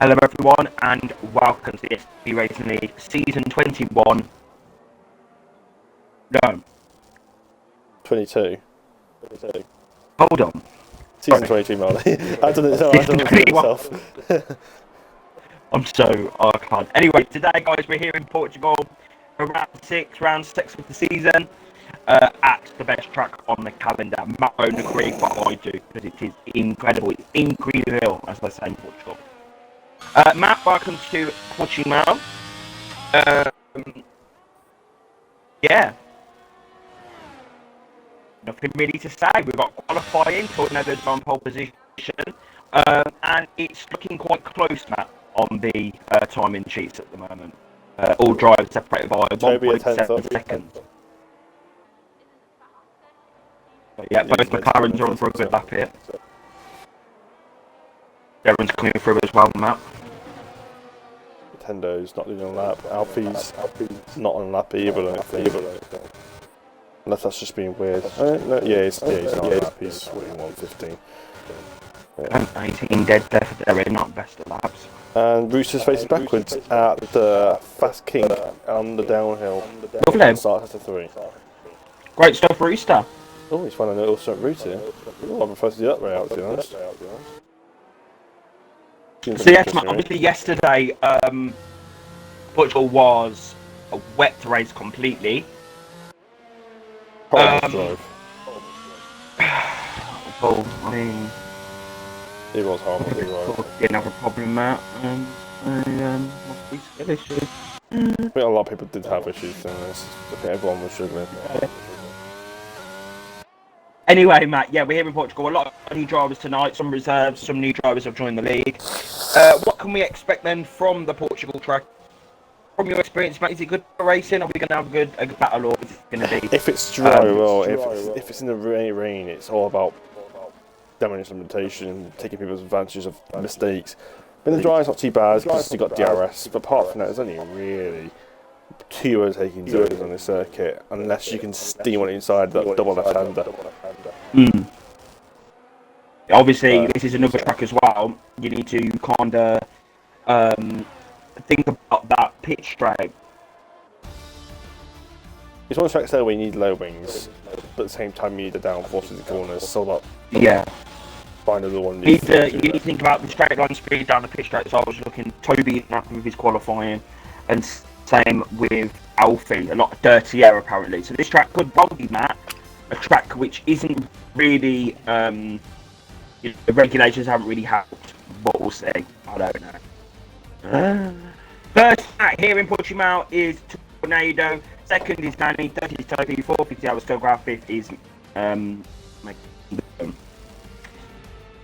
Hello everyone and welcome to the STB Racing League Season 21. No. 22. Hold on. Season 22, Marley. I've done it myself. I can't. Anyway, today guys, we're here in Portugal for round 6 of the season at the best track on the calendar. Matt won't agree, but I do, because it is incredible. It's incredible, as they say in Portugal. Matt, welcome to Portugal. Yeah. Nothing really to say. We've got qualifying, Tornado's on pole position, and it's looking quite close, Matt, on the timing sheets at the moment. All drivers separated by 1.7 seconds. But yeah, both McLarens are on for a good lap here. Darren's coming through as well, Matt. Nintendo's not doing a lap. Alfie's not on a lap either, I don't think. Unless that's just being weird. No, he's not on a lap. He's winning 115. And 18 dead there for Darren, not best of laps. And Rooster's facing backwards at the fast kink on the downhill. Lovely. Starts at 3. Great stuff, Rooster. Oh, he's finding a little straight route here. Oh, I prefer to do that way out, to be honest. So yes, Matt, obviously yesterday, Portugal was a wet race completely. Drive. Well, I mean, It was horrible. didn't have a problem, Matt. Must be skill issue. I think a lot of people did have issues in this. I think everyone was struggling. Anyway, Matt, yeah, we're here in Portugal. A lot of new drivers tonight, some reserves, some new drivers have joined the league. What can we expect then from the Portugal track? From your experience, Matt, is it good for racing? Are we going to have a good battle, or is it going to be... If it's dry, if it's in the rain, it's all about damage limitation, taking people's advantage of mistakes. But the dry is not too bad, because you've got DRS, but apart from that, there's only really 2 overtaking zones on this circuit, unless you can steam on it inside that double left-hander. Obviously, this is another track as well. You need to kind of think about that pitch straight. It's one of the tracks there where you need low wings, but at the same time you need the downforce in the corners, so that find another one. You need to think about the straight line speed down the pitch straight. So I was looking, Toby happy with his qualifying, and same with Alfie, a lot of dirty air apparently. So this track could well be, Matt, a track which isn't really, the regulations haven't really helped, but we'll see. I don't know. First track here in Portugal is Tornado, second is Danny, third is Toby, fourth is Yellowstone, fifth is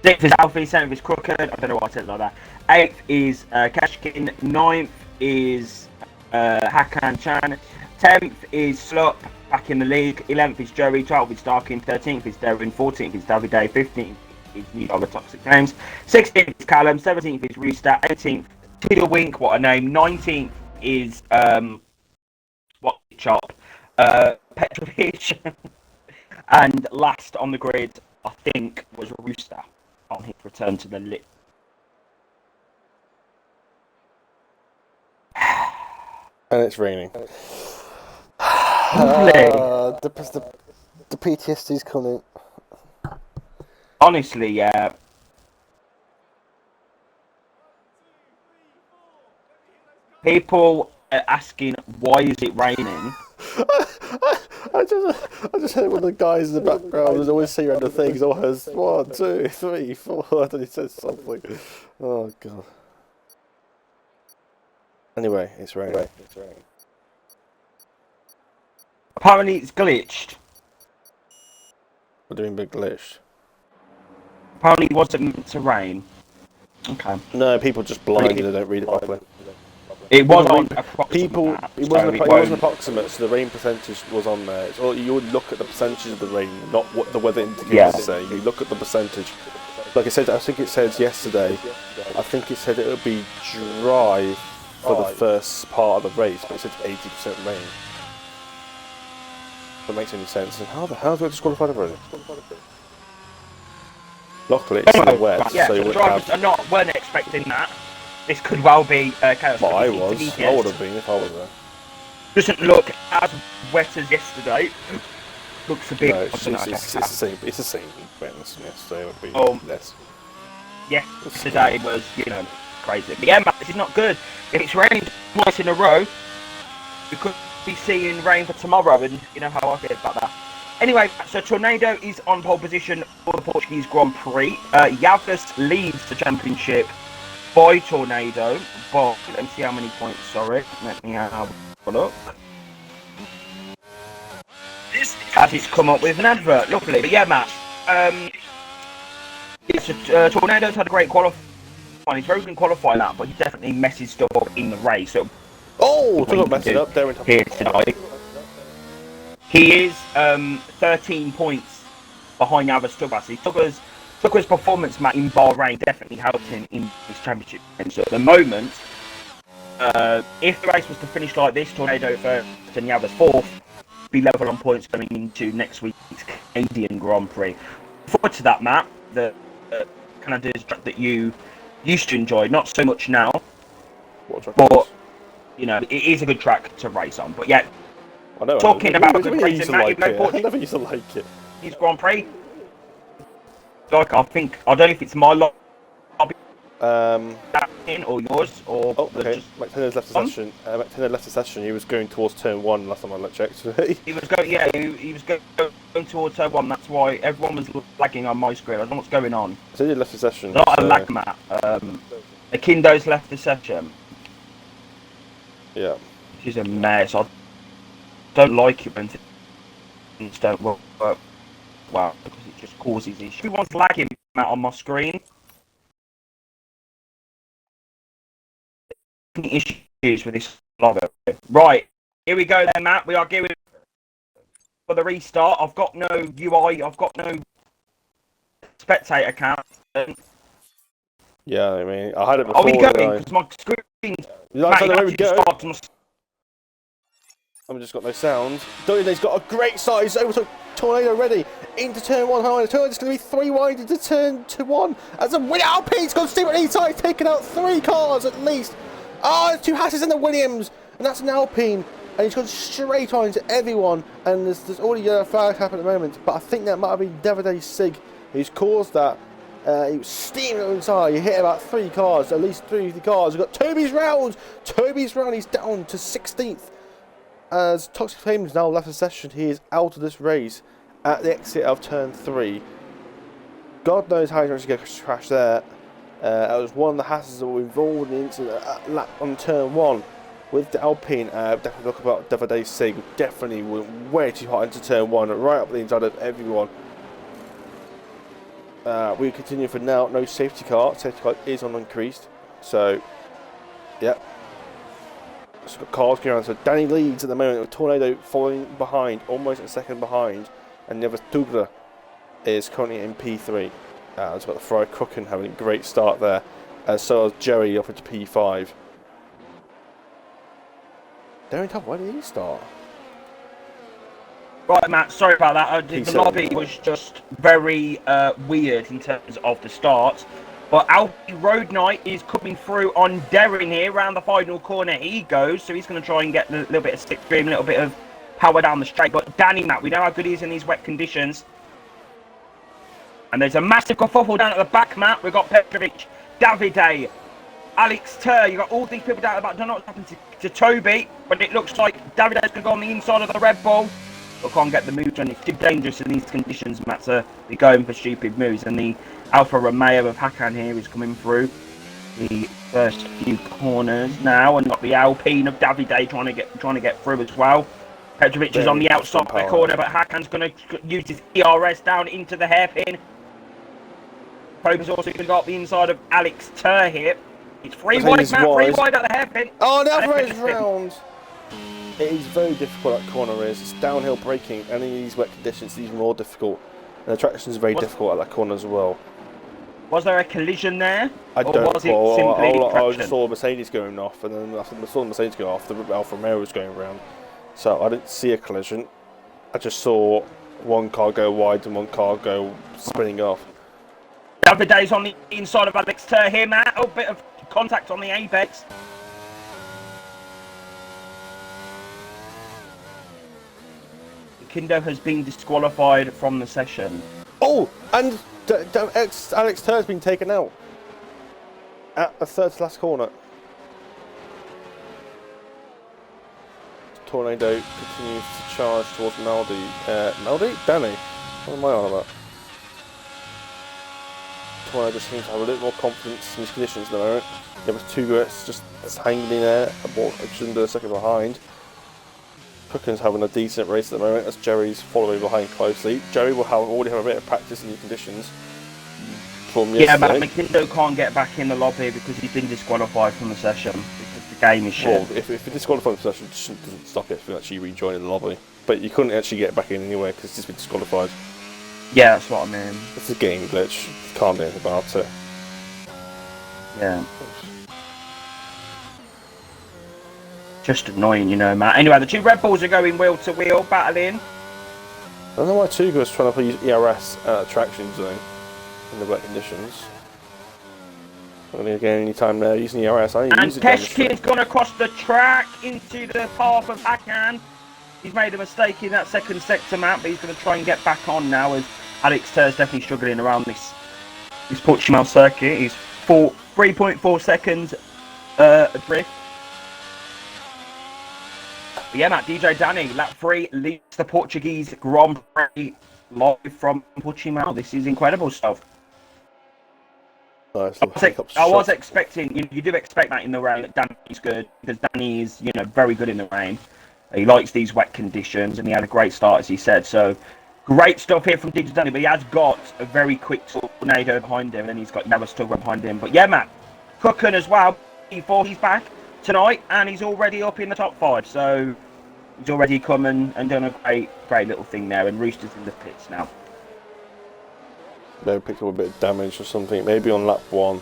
sixth is Alfie, seventh is Crooked, I don't know why I said it like that. Eighth is Kashkin, ninth is Hakan Chan, 10th is Slop, back in the league, 11th is Joey, 12th is Starkin, 13th is Darren, 14th is Davide, 15th is New Dollar Toxic Games, 16th is Callum, 17th is Rooster, 18th Tiddle Wink, what a name, 19th is Chop, Petrovic, and last on the grid, I think, was Rooster on his return to the lit. And it's raining. The PTSD's coming. Honestly, yeah. People are asking, why is it raining? I just heard one of the guys in the background who's always saying random things. Always 1, 2, 3, 4, and he says something. Oh god. Anyway, it's raining. Apparently it's glitched. We're doing big glitch. Apparently it wasn't meant to rain. Okay. No, people just blind and they don't read it properly. It was on approximate. It wasn't approximate, so the rain percentage was on there. So you would look at the percentage of the rain, not what the weather indicators say. You look at the percentage. Like I said, I think it said yesterday, I think it said it would be dry for the first part of the race, but it said 80% rain. That makes any sense. And how the hell do I disqualify the road? Luckily, it's still wet, yeah, so you the wouldn't drivers have... weren't expecting that. this could well be chaos. Well, I It's was. an I would have been if I was there. Doesn't look as wet as yesterday. Looks a bit. No, it's the same. It's the same wetness. Yes, so it would be less. Yeah, today was crazy. But yeah, Matt, this is not good. If it's raining twice in a row, we could be seeing rain for tomorrow, and you know how I feel about that. Anyway, so Tornado is on pole position for the Portuguese Grand Prix. Yavas leads the championship by Tornado, but let me see how many points. Sorry, let me have a look. As it's come up with an advert, lovely. But yeah, Matt, Tornado's had a great qualifying. He's very good in qualifying that, but he definitely messes stuff up in the race. So, talk about messing up there here tonight. He is 13 points behind Yavas Tugas. Tugas' performance, Matt, in Bahrain definitely helped him in his championship. And so at the moment, if the race was to finish like this, Tornado first and Yavas fourth, be level on points going into next week's Canadian Grand Prix. Forward to that, Matt, the Canada's track that you used to enjoy, not so much now, but it is a good track to race on. But yeah, talking about good racing, Matt, I never used to like it. His Grand Prix, like I don't know if it's my lobby or yours or. Oh, okay. McTenna's left the session. McTenna left the session. He was going towards turn 1 last time I checked. He was going. Yeah, he was going towards turn 1. That's why everyone was lagging on my screen. I don't know what's going on. So he left the session. Not a lag, Matt. Akindo's left the session. Yeah. Which is a mess. I don't like it when things don't work well because it just causes issues. Everyone's lagging, Matt, on my screen. Issues with this logo. Right, here we go then, Matt. We are going for the restart. I've got no UI. I've got no spectator count. Yeah, I mean, I had it before. Are we going? Because my screen. There we go. I've just got no sound. Donade's got a great size over Tornado ready into turn 1. Tornado's going to be 3 wide into turn 1. As a win out, Pete's got to see what he's taking out 3 cars at least. There's 2 Hasses and the Williams, and that's an Alpine, and he's gone straight on into everyone, and there's already yellow flags happening at the moment, but I think that might have been Davide Sig who's caused that. He was steaming inside, he hit about 3 cars, at least 3 of the cars. We've got Toby's round, he's down to 16th, as Toxic Flames now left the session. He is out of this race at the exit of turn 3. God knows how he's going to get crashed there. It was one of the Hasses that were involved in the incident lap on turn 1 with the Alpine. Definitely look about Davide Sig. Definitely went way too hot into turn 1, right up the inside of everyone. We continue for now. No safety car. Safety car is on increased. So, yep. It's got cars going around. So Danny leads at the moment with Tornado following behind, almost a second behind, and the other Tugra is currently in P3. It's got the Fry Crooken having a great start there, and so is Jerry up into P5. Darren Tubb, where did he start? Right, Matt, sorry about that. The lobby was just very weird in terms of the start. But Alfie Road Knight is coming through on Derrin here, around the final corner he goes, so he's going to try and get a little bit of slipstream, a little bit of power down the straight. But Danny, Matt, we know how good he is in these wet conditions. And there's a massive kerfuffle down at the back, Matt. We've got Petrovic, Davide, Alex Tur. You've got all these people down at the back. Don't know what's happened to Toby, but it looks like Davide's going to go on the inside of the Red Bull. But can't get the moves done. It's too dangerous in these conditions, Matt, to be going for stupid moves. And the Alfa Romeo of Hakan here is coming through the first few corners now, and got the Alpine of Davide trying to get through as well. Petrovic is on the outside of the corner, but Hakan's going to use his ERS down into the hairpin. Toby's also going to go up the inside of Alex Tur here. It's 3 wide, Matt, 3 wide at the hairpin. Oh, the other is round. It is very difficult, that corner is. It's downhill braking, and in these wet conditions, it's even more difficult. And the traction is very difficult at that corner as well. Was there a collision there? I don't know. Was it simply I just saw Mercedes going off, and then after I saw the Mercedes go off, the Alfa Romeo was going around. So I didn't see a collision. I just saw one car go wide and one car go spinning off. Davide's on the inside of Alex Tur here, Matt. A bit of contact on the apex. Kindo has been disqualified from the session. Oh, and Alex Turr's been taken out at the third to last corner. Tornado continues to charge towards Maldi. Maldi? Danny? What am I on about? Tornado just seems to have a little more confidence in his conditions at the moment. There was two guys just hanging in there, just under a second behind. Cookin's having a decent race at the moment as Jerry's following behind closely. Jerry will already have a bit of practice in new conditions from yesterday. Yeah, Matt McKindo can't get back in the lobby because he's been disqualified from the session because the game is shit. Well, if you're disqualified from the session, it doesn't stop it from actually rejoining the lobby. But you couldn't actually get back in anyway because it's just been disqualified. Yeah, that's what I mean. It's a game glitch. You can't do anything about it. Yeah. Just annoying, you know, Matt. Anyway, the two Red Bulls are going wheel to wheel, battling. I don't know why Tuga's trying to use ERS at a traction zone in the wet conditions. I'm going to get any time there using ERS. I And Keshkin's gone across the track into the path of Hakan. He's made a mistake in that second sector map, but he's going to try and get back on now as Alex Turr's definitely struggling around this Portuguese circuit. He's 3.4 seconds adrift. But yeah, Matt, DJ Danny, lap 3 leads the Portuguese Grand Prix live from Portimao. This is incredible stuff. Nice, I was expecting, you do expect that in the rain, that Danny's good, because Danny is, you know, very good in the rain. He likes these wet conditions, and he had a great start, as he said. So, great stuff here from DJ Danny, but he has got a very quick tornado behind him, and he's got Navastugra behind him. But yeah, Matt, Cookin as well, before he's back tonight, and he's already up in the top 5. So, he's already come and done a great little thing there, and Rooster's in the pits now. Maybe picked up a bit of damage or something. Maybe on lap 1,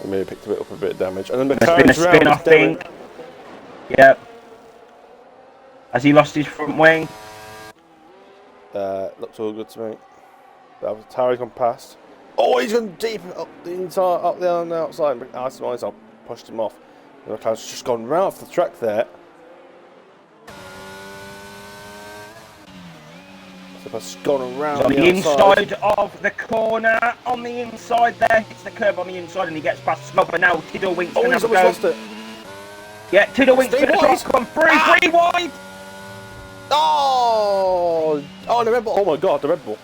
he maybe picked up a bit of damage. And then There's been a spin, I think. Yep. Has he lost his front wing? Looks all good to me. That was Tarry's gone past. Oh, he's gone deep up the inside, up there on the outside. But I pushed him off. And McLaren's just gone right off the track there. So it's gone around on the inside of the corner, on the inside there, hits the curb on the inside and he gets past Snobber now. Tiddlewink's going to have a go. Lost it. Yeah, Tiddlewink's going to try to come through. 3 wide! Oh, the Red Bull. Oh my God, the Red Bull.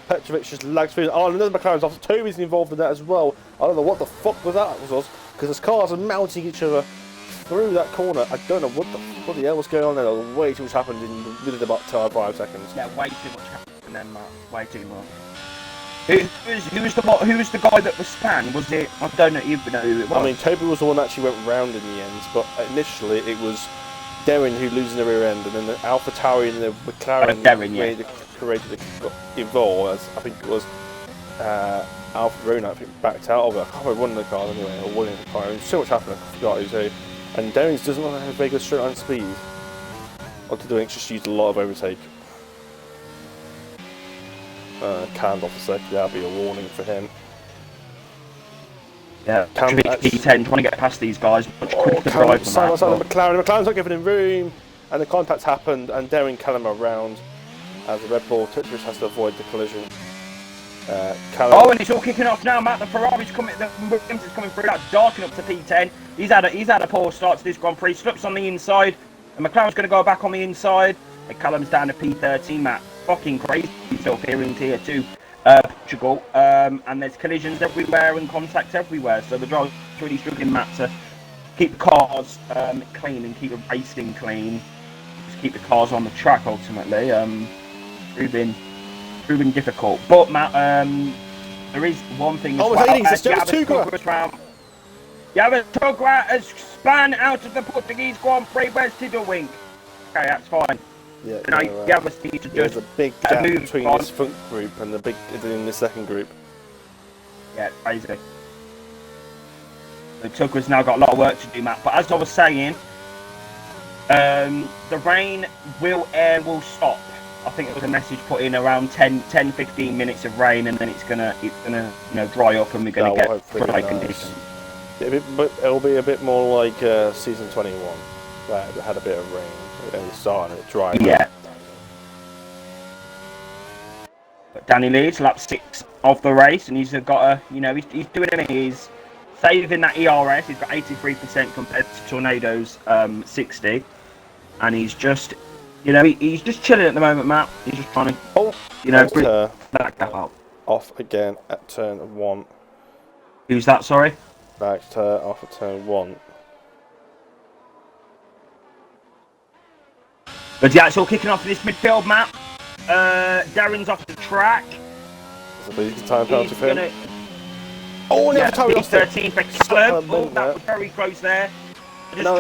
Petrovic just lags through. Oh, another McLaren's off. Toby's involved in that as well. I don't know what the fuck was that because his cars are mounting each other through that corner. I don't know what the hell was going on there. Way too much happened within about 5 seconds. Yeah, way too much happened then, Matt. Way too much. Who was the guy that was spanned? Was it? I don't even know who it was. I mean, Toby was the one that actually went round in the end, but initially it was Derrin who losing the rear end, and then the Alpha Tauri and the McLaren created involved. As I think it was Alpha Romeo, I think, backed out of it. I can't remember one of the cars anyway, or winning the car. I mean, so much happened. I forgot who's who. And Derrin doesn't have a very good straight line speed. What they're doing, just used a lot of overtake. Canned off the circuit, that'll be a warning for him. Yeah, P10 trying to get past these guys much quicker to drive than that. McLaren's not giving him room, and the contact's happened, and Derrin Callum around as the Red Bull Tetris has to avoid the collision. And it's all kicking off now, Matt. The Ferrari's coming, the Williams is coming through. That's darking up to P10. He's had a poor start to this Grand Prix. Slips on the inside, and McLaren's going to go back on the inside. And Callum's down to P13, Matt. Fucking crazy stuff here in Tier 2. Portugal, and there's collisions everywhere and contacts everywhere, so the driver's really struggling, Matt, to keep the cars clean and keep the racing clean, just keep the cars on the track ultimately. Proving difficult, but Matt, there is one thing as well. Javas has spun out of the Portuguese Grand Prix. Where's Tiddlewink? Okay, that's fine. Yeah, Javas needs to there's just a big gap between this front group and the second group. Yeah, crazy. The Tucker's now got a lot of work to do, Matt. But as I was saying, the rain will stop. I think it was a message put in around 10-15 minutes of rain, and then it's gonna dry up, and we're gonna get dry conditions. It'll be a bit more like season 21, where it had a bit of rain at the start and it dried. Yeah. But Danny leads lap 6 of the race, and he's got a, he's doing it. He's saving that ERS. He's got 83% compared to Tornado's 60, and he's just, he's just chilling at the moment, Matt. He's just trying to, bring that gap up. Off again at turn 1. Who's that? Sorry. Back to off at turn 1. But yeah, it's all kicking off in this midfield, Matt. Darren's off the track. This will be time penalty for him. Oh, and time he's 13 for Callum. Oh, that was very close there. They're just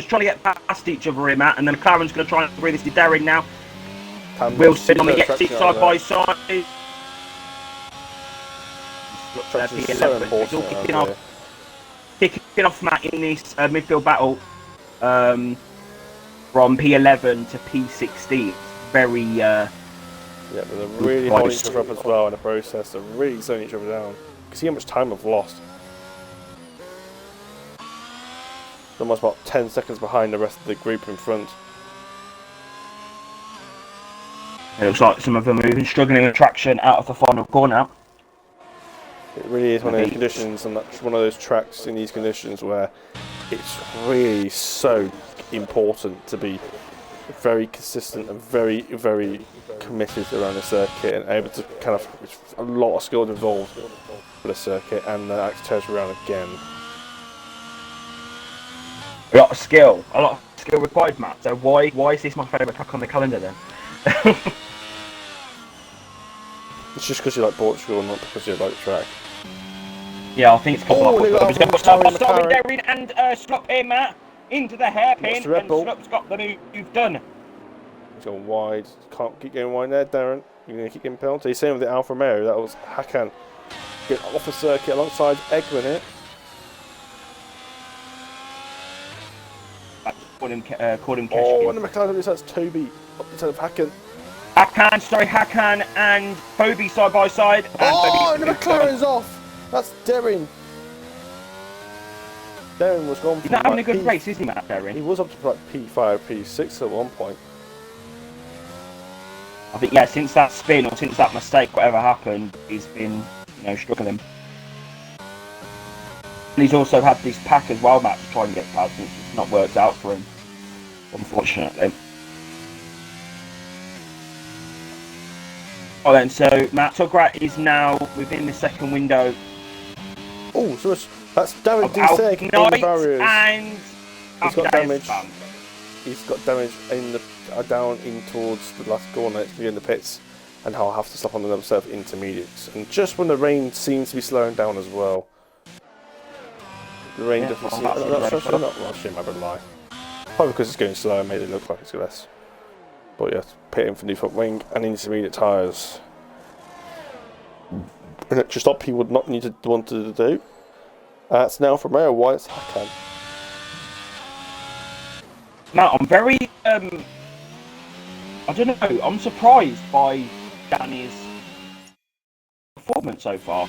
trying to get past each other here, Matt, and then McLaren's going to try and bring this to Darren now. Wilson on the exit side by side. It's all kicking off, Matt, in this midfield battle. From P11 to P16, very yeah, but they're really holding each other up as well in the process. They're really slowing each other down. You can see how much time I've lost. Almost about 10 seconds behind the rest of the group in front. It looks like some of them are even struggling with traction out of the final corner. It really is one of those conditions, and that's one of those tracks in these conditions where it's really so important to be very consistent and very, very committed around the circuit and able to kind of, it's a lot of skill involved for the circuit, and actually turns around again. A lot of skill required, Matt. So why is this my favourite track on the calendar then? It's just because you like Portugal, not because you like the track. Yeah, I think it's a couple of Darren and Slop here, Matt, into the hairpin, and Slop's got the move done. He's going wide, can't keep going wide there, Darren. You're going to keep getting penalty. Same with the Alfa Romeo, that was Hakan. Getting off the circuit alongside Eggman here. Called him Oh, and the McLaren that's Toby instead of Hakan. Hakan and Toby side by side. And the McLaren's off. That's Darren. Darren was gone. He's not having a good race, is he, Matt? Darren? He was up to like P5, P6 at one point. I think, yeah, since that spin or since that mistake, whatever happened, he's been, struggling. And he's also had this pack as well, Matt, to try and get past, and it's not worked out for him, unfortunately. Oh, then, so Matt Tugrat is now within the second window. Oh, so that's Darren Dusek in the barriers. And he's got damage. He's got damage in the down in towards the last corner. It's in the pits, and I'll have to stop on the other set of intermediates. And just when the rain seems to be slowing down as well, the rain doesn't seem. Not I would lie. Probably because it's going slow and made it look like it's less. But yeah, pitting for new front wing and intermediate tyres. An extra stop he would not need to want to do. It's now from Mayo White's Hakan. Now, I'm very, I don't know, I'm surprised by Danny's performance so far.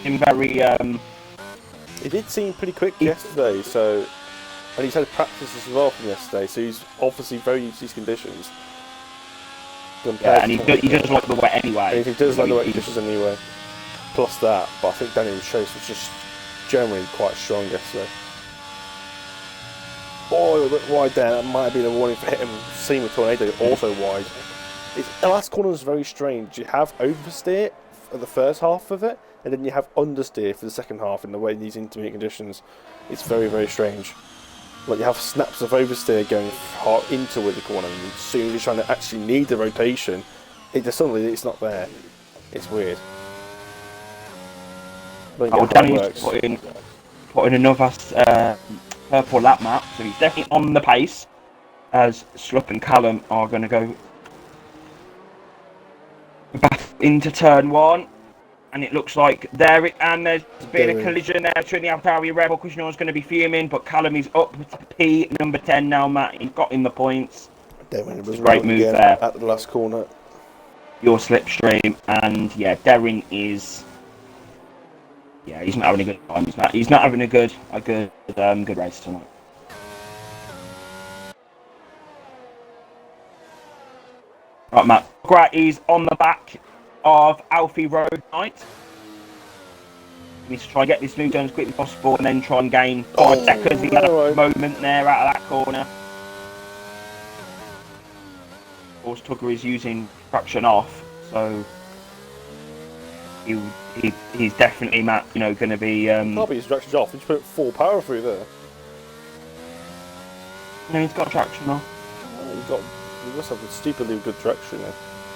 Him very, It did seem pretty quick yesterday, so, and he's had practice as well from yesterday, so he's obviously very used to these conditions. Yeah, and he does like the wet anyway. And he does like the wet conditions anyway. Plus that, but I think Daniel Chase was just generally quite strong yesterday. Oh, a little bit wide there. That might have been a warning for him. Same with Tornado, also wide. The last corner is very strange. You have oversteer for the first half of it, and then you have understeer for the second half in the way these intermediate conditions. It's very, very strange. Like you have snaps of oversteer going hard into the corner, and as soon as you're trying to actually need the rotation, suddenly it's not there. It's weird. Danny's put in another purple lap map, so he's definitely on the pace, as Slup and Callum are going to go back into turn one, and it looks like there's been a collision there between the Altairi Rebel. Kushner's going to be fuming, but Callum is up to P number 10 now, Matt. He's got in the points. It was great move there at the last corner. Your slipstream, and yeah, Darren is Yeah, he's not having a good time. He's not having a good race tonight. Right, Matt. Great, he's on the back of Alfie Road Knight. He needs to try and get this move done as quickly as possible and then try and gain 5 seconds. He had a moment there out of that corner. Of course, Tugger is using traction off, so he's definitely, Matt, you know, going to be... Can't be his traction off, he just put full power through there. No, he's got traction off. He must have a stupidly good traction there.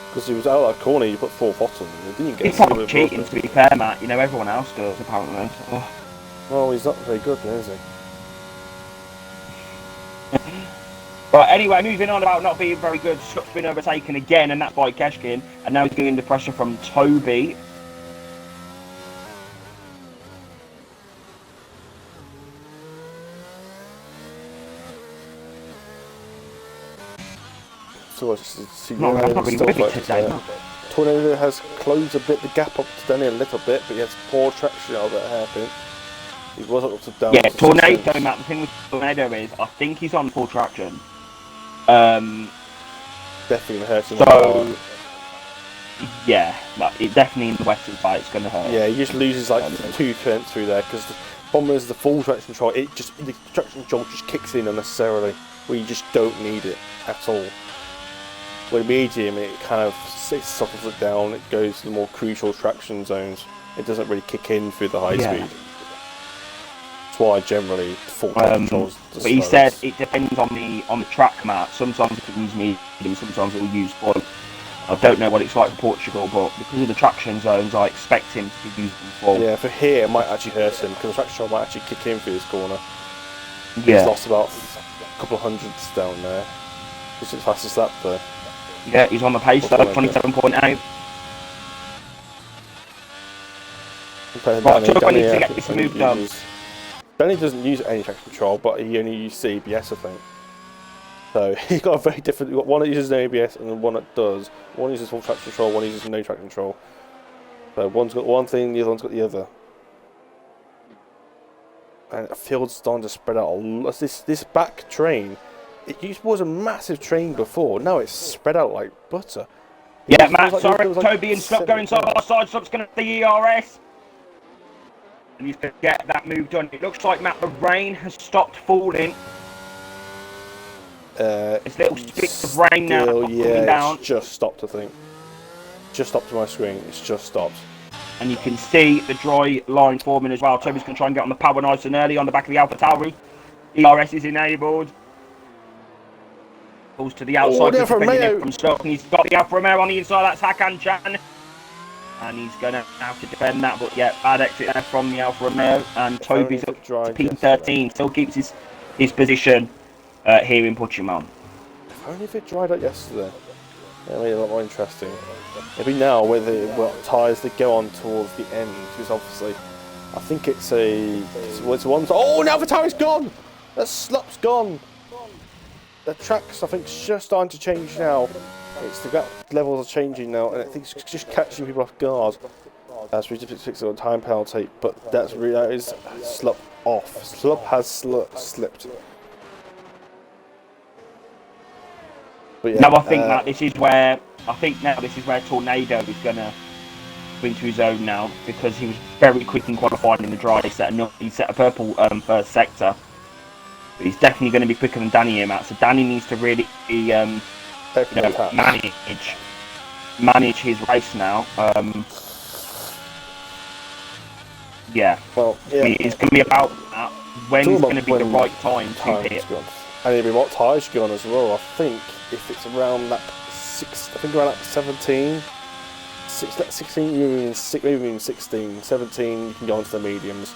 Because he was out of that corner, you put full bottom. Didn't get He's probably cheating, to be fair, Matt. You know, everyone else does, apparently. So. Well, he's not very good, is he? Right, anyway, moving on about not being very good. Scott's been overtaken again, and that's by Keshkin. And now he's getting the pressure from Toby. So Tornado has closed a bit the gap up to Danny a little bit, but he has poor traction out of that hairpin. He was up to down. Yeah, Tornado, Matt. The thing with Tornado is, I think he's on full traction. Definitely gonna hurt him. So, yeah, but it definitely in the western side, it's gonna hurt. Yeah, he just loses like 2 turns through there because the problem is the full traction control. The traction control just kicks in unnecessarily, where you just don't need it at all. With medium, it kind of settles it down. It goes to the more crucial traction zones. It doesn't really kick in through the high speed. That's why generally full traction controls. But he said it depends on the track, Matt. Sometimes it can use medium, sometimes it will use full. I don't know what it's like for Portugal, but because of the traction zones, I expect him to be using full. Yeah, for here it might actually hurt him because the traction control might actually kick in through this corner. Yeah. He's lost about a couple of hundreds down there. Just as fast as that though. Yeah, he's on the pace though, 27.8. Right, Tugger needs to get this move done. Danny doesn't use any traction control, but he only uses ABS, I think. So he's got a very different. You've got one that uses no ABS and then one that does. One uses full traction control, one uses no traction control. So one's got one thing, the other one's got the other. And the field's starting to spread out. This back train. It was a massive train before. Now it's spread out like butter. Yeah, Matt, like, sorry, Toby and Slop going side by side. Slop's going to the ERS. And he's going to get that move done. It looks like, Matt, the rain has stopped falling. It's little spits of rain now coming down. It's just stopped, I think. Just stopped to my screen. It's just stopped. And you can see the dry line forming as well. Toby's going to try and get on the power nice and early on the back of the Alpha Tauri. ERS is enabled. To the outside from Stoke, and he's got the Alfa Romeo on the inside. That's Hakan Chan, and he's going to have to defend that. But yeah, bad exit there from the Alfa Romeo, and Toby's up to P13. Still keeps his position here in Portimão. If only if it dried up yesterday, it made it a lot more interesting. Maybe now with what tyres that go on towards the end, because obviously, I think it's one. Oh, now the tyre's gone. That slop's gone. The tracks, I think, just starting to change now. It's the gap levels are changing now, and I think it's just catching people off guard as we just fix it on time penalty. But that is slop off. Slop has slipped. But yeah, now I think that this is where Tornado is gonna bring to his own now, because he was very quick in qualifying in the dry set, and he set a purple first sector. But he's definitely going to be quicker than Danny here, Matt. So Danny needs to really manage his race now. Yeah. Well, yeah. It's going to be about when's going to be the right time to hit. And it'll be what tyres you go on as well. I think if it's around that 17, 16, maybe even 16, 17, you can go onto the mediums.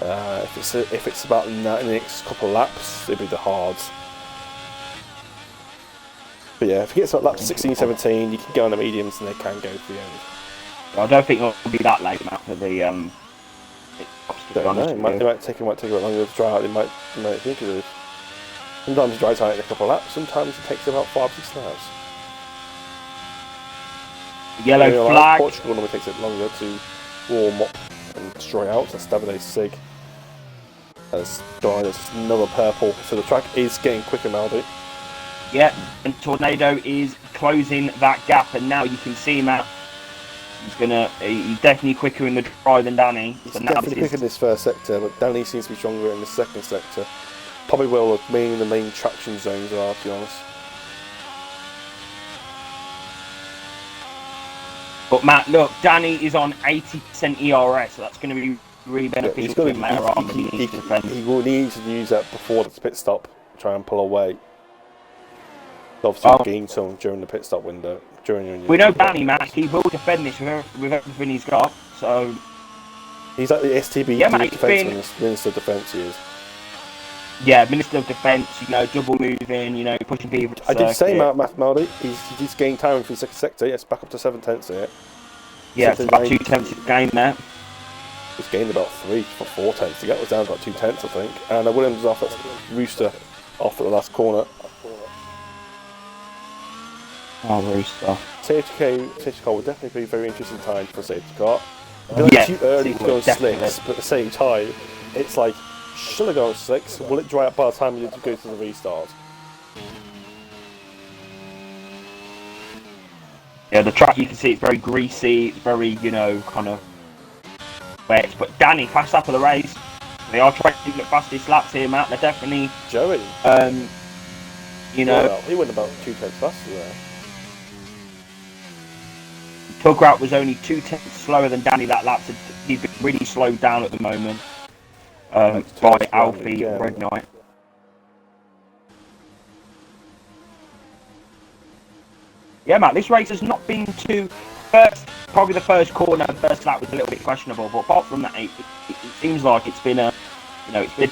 If it's about in the next couple of laps, it'll be the hards. But yeah, if it gets like lap 16, 17, you can go on the mediums and they can go to the end. I don't think it'll be that late, Matt, for the don't know. It might take a bit longer to dry out. They might think it is. Sometimes it dries out in a couple of laps. Sometimes it takes about 5-6 laps. Yellow flag. Portugal normally takes it longer to warm up and destroy out. So Stabile Sig. There's another purple. So the track is getting quicker, Maldy. Yeah, and Tornado is closing that gap, and now you can see Matt. He's definitely quicker in the dry than Danny. He's definitely quicker in this first sector, but Danny seems to be stronger in the second sector. Probably will have been in the main traction zones, to be honest. But Matt, look, Danny is on 80% ERS, so that's going to be really beneficial to him later on. He will need to use that before the pit stop, try and pull away. Obviously, gain some during the pit stop window. We know Danny, Matt, he will defend this with everything he's got, so... He's like the STB Minister of Defence, he is. Yeah, Minister of Defence, double moving, pushing people to I did say, Maldy, he's gained time for the second sector, yes, back up to 7 tenths here. Yeah, it's about 2 tenths of gain there. He's gained about 4 tenths. The gap was down to about 2 tenths, I think. And Williams is off at Rooster, off at the last corner. Oh, Rooster. Safety car would definitely be a very interesting time for a safety car. It's too early to go on slicks, but at the same time, it's like, should I go on slicks? Will it dry up by the time we need to go to the restart? Yeah, the track, you can see it's very greasy, it's very, kind of wet. But Danny, fast lap of the race. They are trying to get fastest laps here, Matt. They're definitely... Joey. Well, he went about 2 tenths faster there. Tugrat was only 2 tenths slower than Danny that lap, so he's been really slowed down at the moment by Alfie Red Knight. Yeah, Matt, this race has not been too... Probably the first corner, first lap was a little bit questionable, but apart from that, it seems like it's been a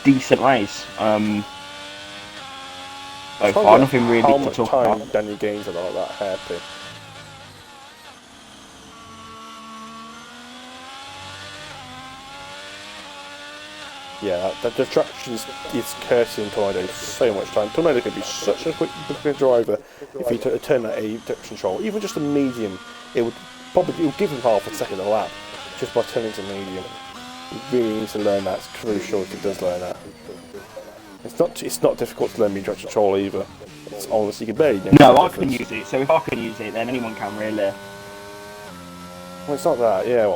decent race. So far, nothing really to talk about. How much time Danny gains a lot of that hairpin? Yeah, the traction is cursing Tornado so much time. Tornado could be such a quick driver if he turned that A traction control, even just a medium. It would give him half a second a lap just by turning to medium. He really needs to learn that. It's crucial if he does learn that. It's not difficult to learn medium traction control either. It's honestly, you can barely. No, I can use it. So if I can use it, then anyone can really. Well, it's not that. Yeah,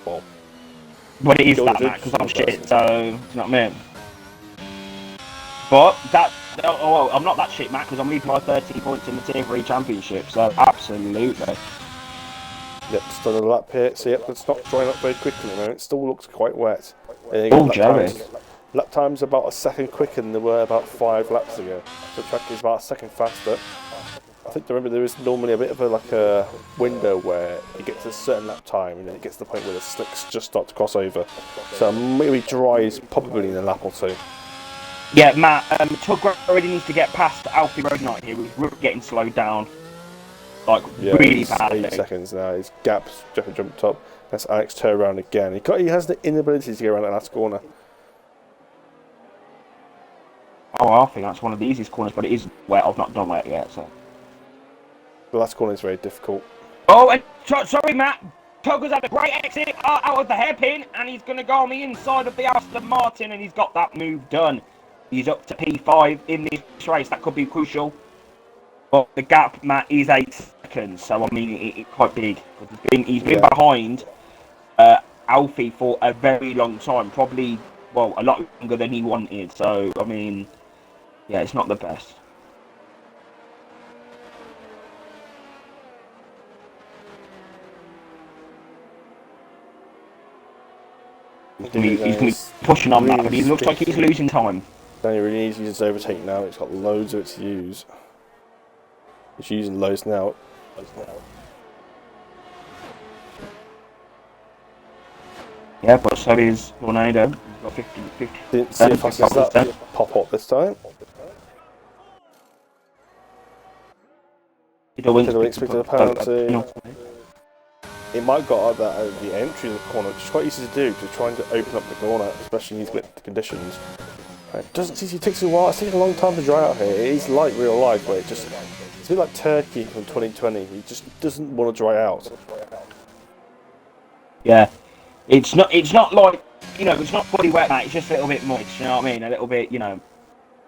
well. But it is that, Matt, because I'm shit, so, do you know what I mean? But, I'm not that shit, Matt, because I'm leading by 13 points in the Tier 3 Championship, so absolutely. Yep, still a lap here, so yep, it's not drying up very quickly at the moment, it still looks quite wet. Lap time's about a second quicker than they were about 5 laps ago, so the track is about a second faster. I think there is normally a bit of a window where it gets a certain lap time and then it gets to the point where the slicks just start to cross over. So maybe dries probably in a lap or two. Yeah, Matt, Tugrat already needs to get past Alfie Road Knight here. We're getting slowed down. Really badly. 8 seconds now. His gap's jumped up. That's Alex turn around again. He has the inability to get around that last corner. Oh, I think that's one of the easiest corners, but it is wet. I've not done wet yet, so. The last corner is very difficult. Oh, and sorry, Matt. Tugger's had a great exit out of the hairpin, and he's going to go on the inside of the Aston Martin, and he's got that move done. He's up to P5 in this race. That could be crucial. But the gap, Matt, is 8 seconds, so I mean, it's quite big. He's been behind Alfie for a very long time, probably, well, a lot longer than he wanted. So, I mean, yeah, it's not the best. He's going to be pushing on that, but he looks like he's losing time. Danny really needs to use his overtake now. He's got loads of it to use. He's using loads now. Yeah, but so is Tornado. He's got 50. Didn't see if I saw that pop up this time. Didn't expect the penalty. It might have got that at the entry of the corner, which is quite easy to do, to trying to open up the corner, especially in these wet conditions. It takes a while. It's taking a long time to dry out here. It is like real life, where it's a bit like Turkey from 2020. It just doesn't want to dry out. Yeah, It's not like, you know, it's not fully wet, mate. It's just a little bit moist. You know what I mean? A little bit, you know.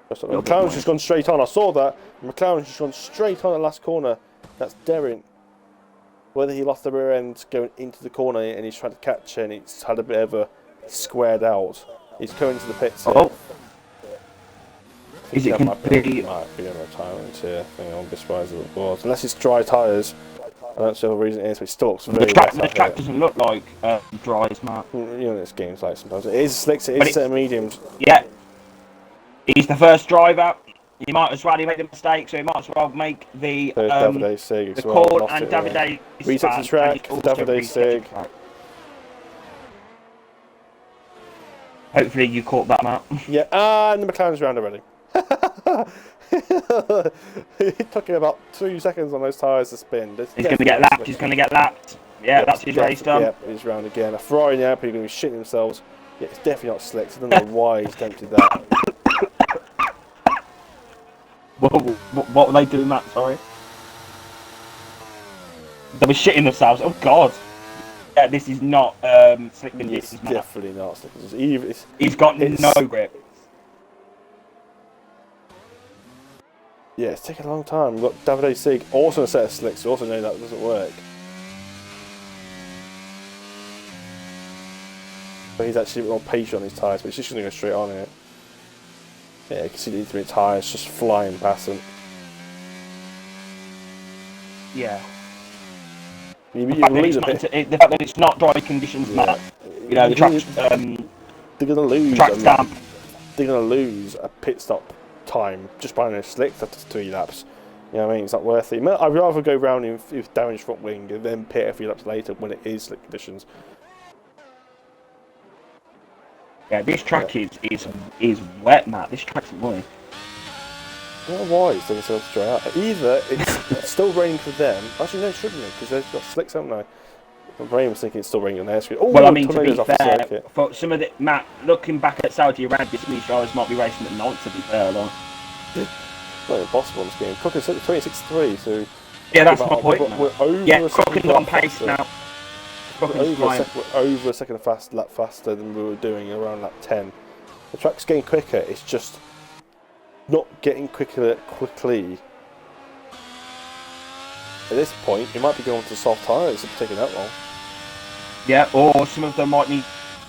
McLaren's just gone straight on. I saw that. McLaren's just gone straight on the last corner. That's Derrin. Whether he lost the rear end going into the corner and he's trying to catch it and it's had a bit of a squared out. He's coming to the pits. Oh. Is it completely... Might be a retirement here. I think I won't be surprised if it was. Unless it's dry tyres. I don't see the reason it is, but it still looks very wet. The track doesn't look like dry as much. You know, this game's like sometimes. It is slicks, it is set of mediums. Yeah. He's the first driver. He might as well, he made a mistake, so he might as well make the call and Davide resets the track for Davide Sig. Hopefully you caught that, Matt. Yeah, and the McLaren's round already. It took him about 2 seconds on those tyres to spin. He's going to get lapped, he's going to get lapped. Yeah, that's his race done. Yep, he's round again. A Ferrari now, people are going to be shitting themselves. Yeah, it's definitely not slicks. I don't know why he's tempted that. What were they doing, Matt? Sorry. They were shitting themselves. Oh, God. Yeah, this is not slick conditions, It's definitely not slick conditions. He's got no grip. Yeah, it's taking a long time. We've got Davide Sig also a set of slicks, so also know that doesn't work. But he's actually a bit more patient on his tyres, but he's just going to go straight on it. Yeah, you can see the 3 tyres just flying past him. Yeah. The fact that it's not dry conditions, Matt. You know, the track's they're going to lose. Track's damp. They're going to lose a pit stop time just buying a slick after 3 laps. You know what I mean? It's not worth it. I'd rather go round with damaged front wing and then pit a few laps later when it is slick conditions. Yeah, this track is wet, Matt. This track's annoying. I don't know why it's doing so straight out. Either it's still raining for them. Actually, no, it shouldn't it? Because they've got slicks, haven't they? My brain was thinking it's still raining on their screen. Oh, well, I mean, to be fair, for some of the... Matt, looking back at Saudi Arabia, some of these drivers might be racing at night, to be fair, like. It's not impossible in this game. Cook's at 26.3, so... Yeah, that's my point. We're over yeah, Cook's on pace now. We're over a second lap faster than we were doing around lap 10. The track's getting quicker, it's just not getting quicker quickly. At this point, it might be going to soft tyres if it's taking that long. Yeah, or some of them might need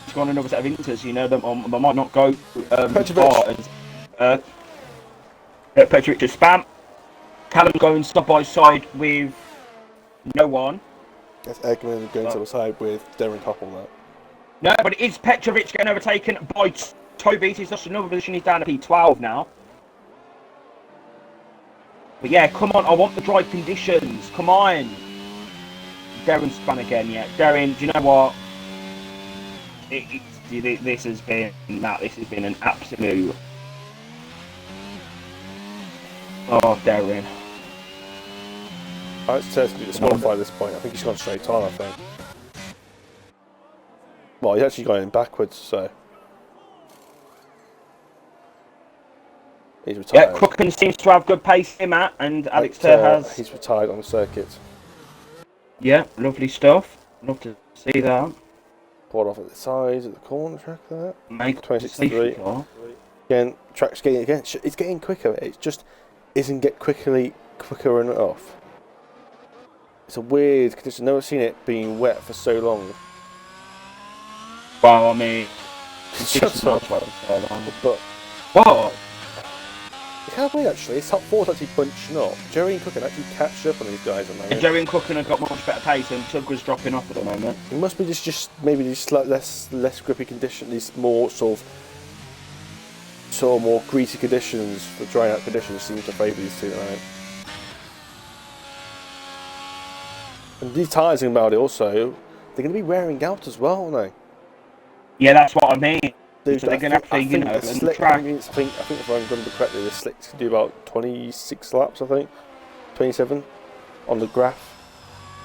to go on another set of inters, you know, they might not go far as Petrovic to spam. Callum going side by side with no one. That's Eggman going to the side with Darren top on that. No, but it is Petrovic getting overtaken by Toby. He's lost another position. He's down to P12 now. But yeah, come on. I want the dry conditions. Come on. Darren spun again. Yeah, Darren. Do you know what? This has been an absolute. Oh, Darren. It's technically disqualified at this point. I think he's gone straight on, I think. Well, he's actually going backwards, so... He's retired. Yeah, Crooken seems to have good pace here, Matt, and Alex Ter has... He's retired on the circuit. Yeah, lovely stuff. Love to see that. Pulled off at the sides, at the corner track there. Make 26.3. Again, track's getting... Again, it's getting quicker. It just isn't quicker enough. It's a weird condition. I've never seen it being wet for so long. Well, I mean, shut up. But what? It's kind of weird actually. It's top 4's actually bunching up. Jerry and Cook actually catch up on these guys at the moment. Jerry and Cook have got much better pace, and Tug was dropping off at the moment. It must be just maybe these like less grippy conditions, these more sort of more greasy conditions, the drying out conditions seem to favour these two at the moment. And these tyres about it also, they're going to be wearing out as well, aren't they? Yeah, that's what I mean. Dude, so they're going to have to, you know, slick, track. I think if I remember correctly, the slicks can do about 26 laps, I think, 27 on the graph.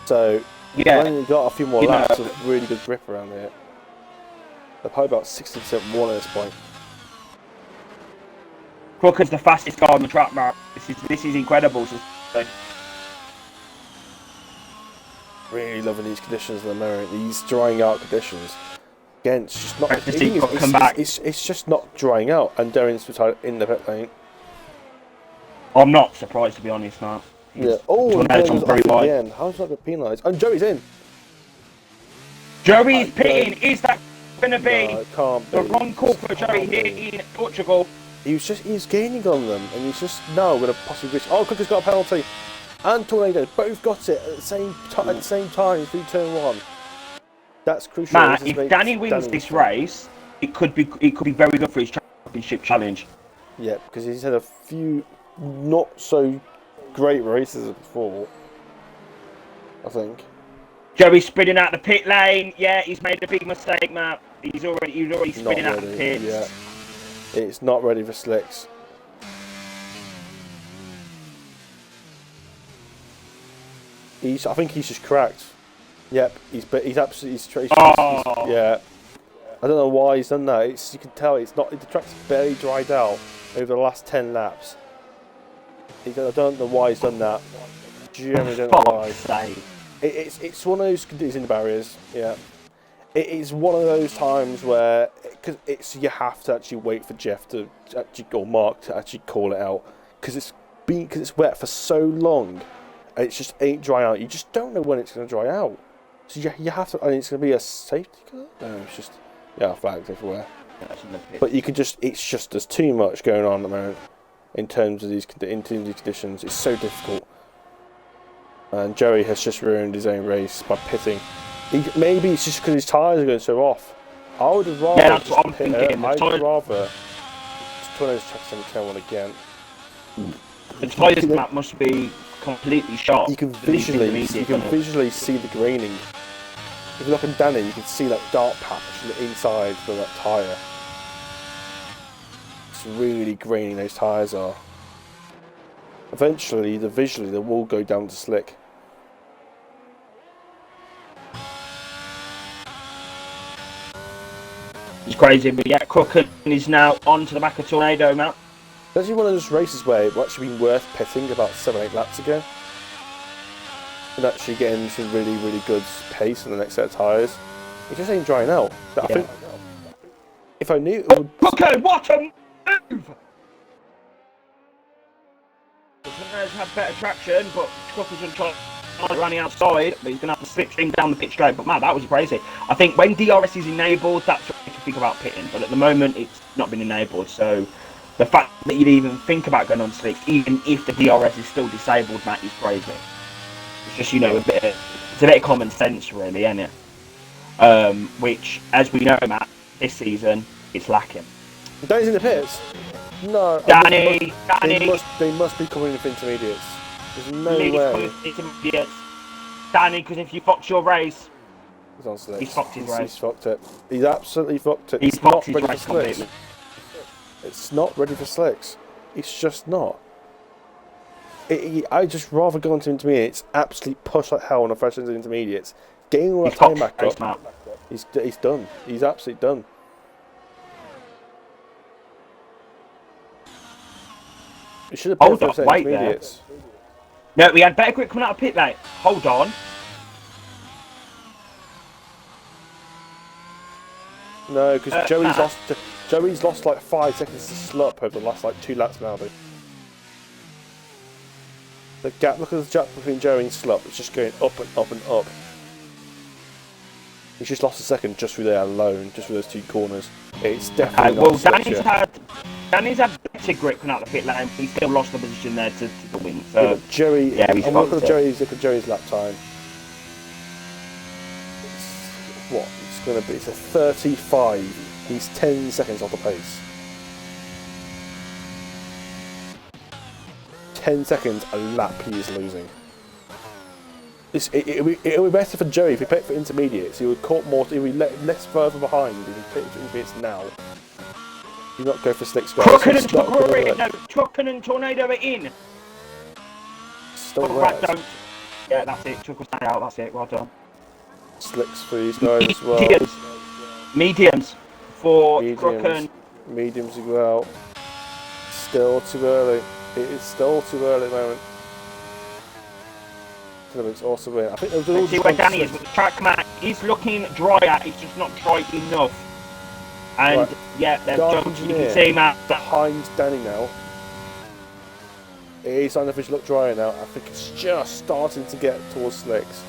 So yeah, they've only got a few more laps of really good grip around here. They're probably about 60% more at this point. Crooker's the fastest guy on the track, Mark. This is incredible. So, really loving these conditions at the moment. These drying out conditions. Again, it's just not. It's just not drying out, and Darren's retired in the pit lane. I'm not surprised, to be honest, Matt. Yeah. Oh, Darren's very wide. Again. How's that been penalised? And Joey's in. Joey's pitting. Is that going to be the wrong call for Joey here in Portugal? He's gaining on them, and he's just now going to possibly reach. Oh, Cooker's got a penalty, and Tornado both got it at the same time through turn 1. That's crucial. Matt, if Danny wins this race, it could be very good for his championship challenge. Yeah, because he's had a few not so great races before, I think. Joey's spinning out the pit lane. Yeah, he's made a big mistake, Matt. He's already spinning out the pits. Yeah. It's not ready for slicks. I think he's just cracked. Yep, he's absolutely. Yeah, I don't know why he's done that. You can tell it's not. The track's barely dried out over the last 10 laps. I don't know why he's done that. Generally don't know why. It's one of those condition barriers. Yeah, it is one of those times where you have to actually wait for Jeff to or Mark to actually call it out because it's wet for so long. And it just ain't dry out. You just don't know when it's going to dry out. So you have to, and it's going to be a safety car? No, it's just, flags everywhere. But you can there's too much going on at the moment in terms of these conditions. It's so difficult. And Joey has just ruined his own race by pitting. Maybe it's just because his tyres are going so off. I would have rather that's what I'm thinking. I'd rather Tornado's checking turn 1 again. The tyres, Matt, must be completely sharp. You can visually see the graining. If you look at Danny, you can see that dark patch on the inside of that tyre. It's really graining those tyres are. Eventually, visually, they will go down to slick. It's crazy, but yeah, Crooken is now on to the back of Tornado, Matt. It's actually one of those races where it would actually been worth pitting about 7-8 laps ago. And actually getting some really, really good pace on the next set of tyres. It just ain't drying out. But I think if I knew it would... Okay, what a move! The Tornadoes have better traction, but Crooken's going to try running outside, but he's going to have to slip string down the pit straight. But man, that was crazy. I think when DRS is enabled, that's what you can think about pitting. But at the moment, it's not been enabled, so... The fact that you'd even think about going on slicks, even if the DRS is still disabled, Matt, is crazy. It's just, it's a bit of common sense, really, isn't it? Which, as we know, Matt, this season, it's lacking. Danny's in the pits? No. Danny! They must be coming with intermediates. There's no way. Intermediates. Danny, because if you fucked your race, he's on slicks. He's fucked his race. He's fucked it. He's absolutely fucked it. He's fucked his race completely. It's not ready for slicks. It's just not. I just rather go into intermediates, absolutely push like hell on the fresh into intermediates, getting all that time back up. He's done. He's absolutely done. He should have put those intermediates. No, we had better grip coming out of pit lane. Hold on. No, because Joey's lost like 5 seconds to slop over the last 2 laps now. The gap, look at the gap between Joey and slop. It's just going up and up and up. He's just lost a second just through there alone, just through those 2 corners. It's definitely not Danny's had better grip coming out of the pit lane, but he's still lost the position there to the win. So Joey, look at Joey's lap time. It's going to be? It's a 35. He's 10 seconds off the pace. 10 seconds a lap he is losing. It would be better for Joey if he picked for intermediates. He would caught more. He would be less further behind if he picked for intermediates now. Do not go for slicks, guys. Crooken and Tornado are in. Still wet. Yeah, that's it. Chuckle stand out. That's it. Well done. Slicks for these guys as well. Mediums for Crooken. Mediums as well. Still too early. It is still too early at the moment. It's also weird. I think they'll Let's see where Danny is with the track, Matt. He's looking drier. He's just not dry enough. And right. yeah, they've Dark jumped. You Engineer can see, Matt. behind Danny now. It is starting to look drier now. I think it's just starting to get towards slicks.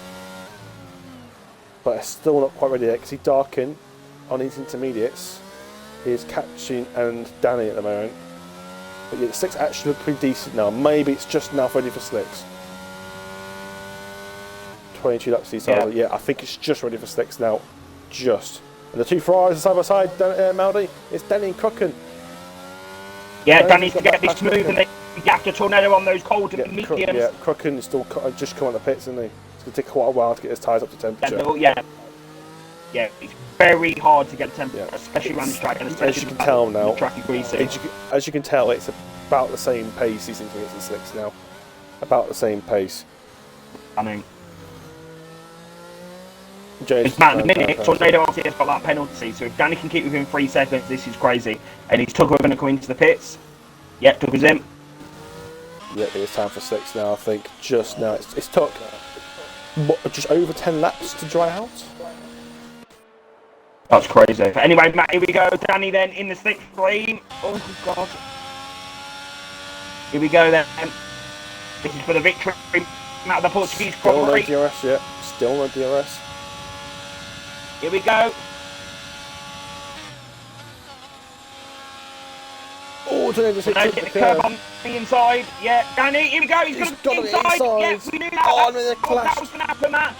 But it's still not quite ready yet because he's darking on his intermediates. He's catching and Danny at the moment. But yeah, the slicks actually look pretty decent now. Maybe it's just now ready for slicks. 22 laps to the yeah, I think it's just ready for slicks now. Just. And the two Ferraris are side by side, Maldi. It's Danny and Crooken. Yeah, Danny's to get this move and they have to tornado on those cold and mediums. Yeah, Crooken is still just come on the pits, isn't he? It's going to take quite a while to get his tyres up to temperature. Yeah, it's very hard to get a temperature, especially around the track. And as you can tell now, the track is greasy. As you can tell, it's about the same pace these intermediates and slicks now. About the same pace. I mean, James, Matt, in a minute, Tornado obviously has got that penalty, so if Danny can keep within 3 seconds, this is crazy. And he's Tugger going to come into the pits. Yep, Tugger's in. Yep, it's time for slicks now, I think. Just now. It's took just over 10 laps to dry out. That's crazy. But anyway, Matt, here we go. Danny then in the slick stream. Oh, God. Here we go then. This is for the victory. Matt of the Portuguese Still no DRS yet. Still no DRS. Here we go. Oh, Tornado just hit the curb on the inside. Yeah, Danny, here we go. He's going to be inside. Yeah, we knew that. Oh, the clash. That was going to happen, Matt.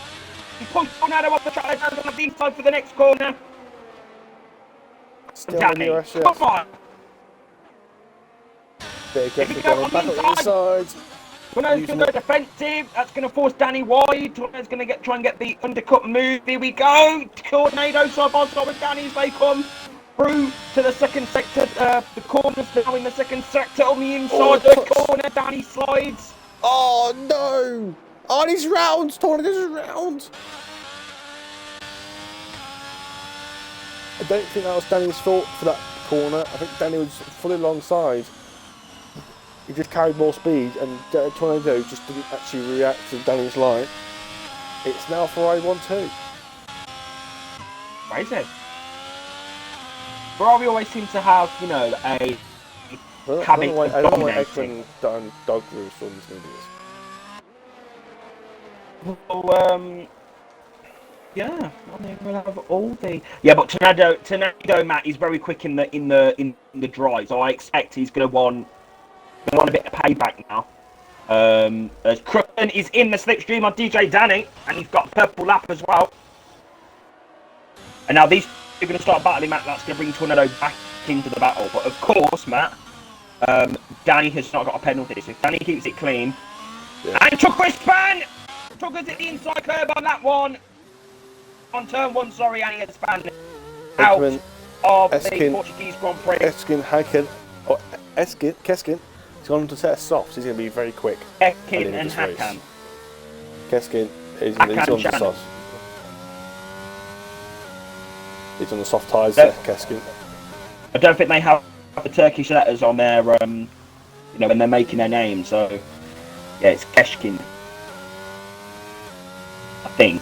He punched Tornado off the track. He's on the inside for the next corner. Still Danny, no DRS yet. come on. Bit aggressive going back on the inside. Tornado's going to go defensive. That's going to force Danny wide. Tornado's going to try and get the undercut move. Here we go. Tornado side by side with Danny as they come through to the second sector. The corner's now in the second sector on the inside of the corner. Danny slides. Oh no! Oh, he's round. Tornado's round. I don't think that was Danny's fault for that corner. I think Danny was fully alongside. He just carried more speed and Tornado just didn't actually react to Danny's line. It's now Ferrari 1-2. Crazy. Ferrari always seems to have, you know, a habit of dominating. I don't know why Ekman done dog roost on these videos. Well, yeah, I mean, we'll have all the... Yeah, but Tornado, Matt, is very quick in the dry, so I expect he's going to want a bit of payback now. As Crooken is in the slipstream on DJ Danny, and he's got a purple lap as well. And now these two are going to start battling, Matt. That's going to bring Tornado back into the battle. But of course, Matt, Danny has not got a penalty, so if Danny keeps it clean. Yeah. And Tucker's span! Tucker's at the inside curb on that one. On turn 1, sorry, and he gets spanned out of the Portuguese Grand Prix. Keskin. He's gone to set softs. He's going to be very quick. Keskin and Hakan. Keskin is on the softs. He's on the soft tyres there, Keskin. I don't think they have the Turkish letters on their, you know, when they're making their name. So, yeah, it's Keskin. I think.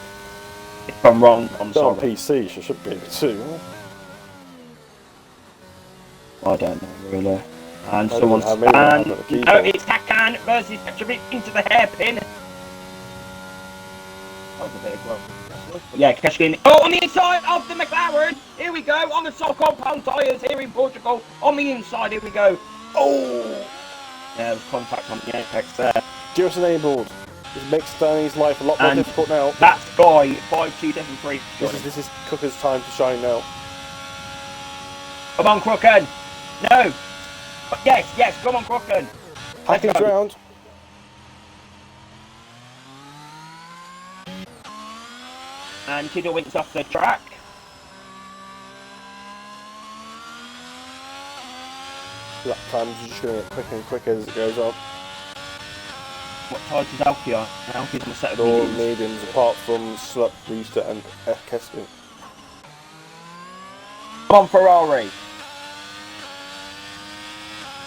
If I'm wrong, I'm sorry. On PC, she should be able to. I don't know, really. And someone's... No, it's Hakan versus Petrovic into the hairpin. Yeah, Keskin. Oh, on the inside of the McLaren. Here we go. On the soft compound tyres here in Portugal. On the inside, here we go. Oh! Yeah, there's contact on the apex there. Just enabled. This makes Danny's life a lot more difficult now. That's Guy, 5273. This is Crooker's time to shine now. Come on, Crooken. No. Yes, come on, Crooken. Hacking's round. And Tiddlewinks off the track. Lap times are just going to get quicker and quicker as it goes on. What tyres is Alfie on? Alfie's on the set of all mediums apart from Slup, Rooster and Keskin. Come on, Ferrari.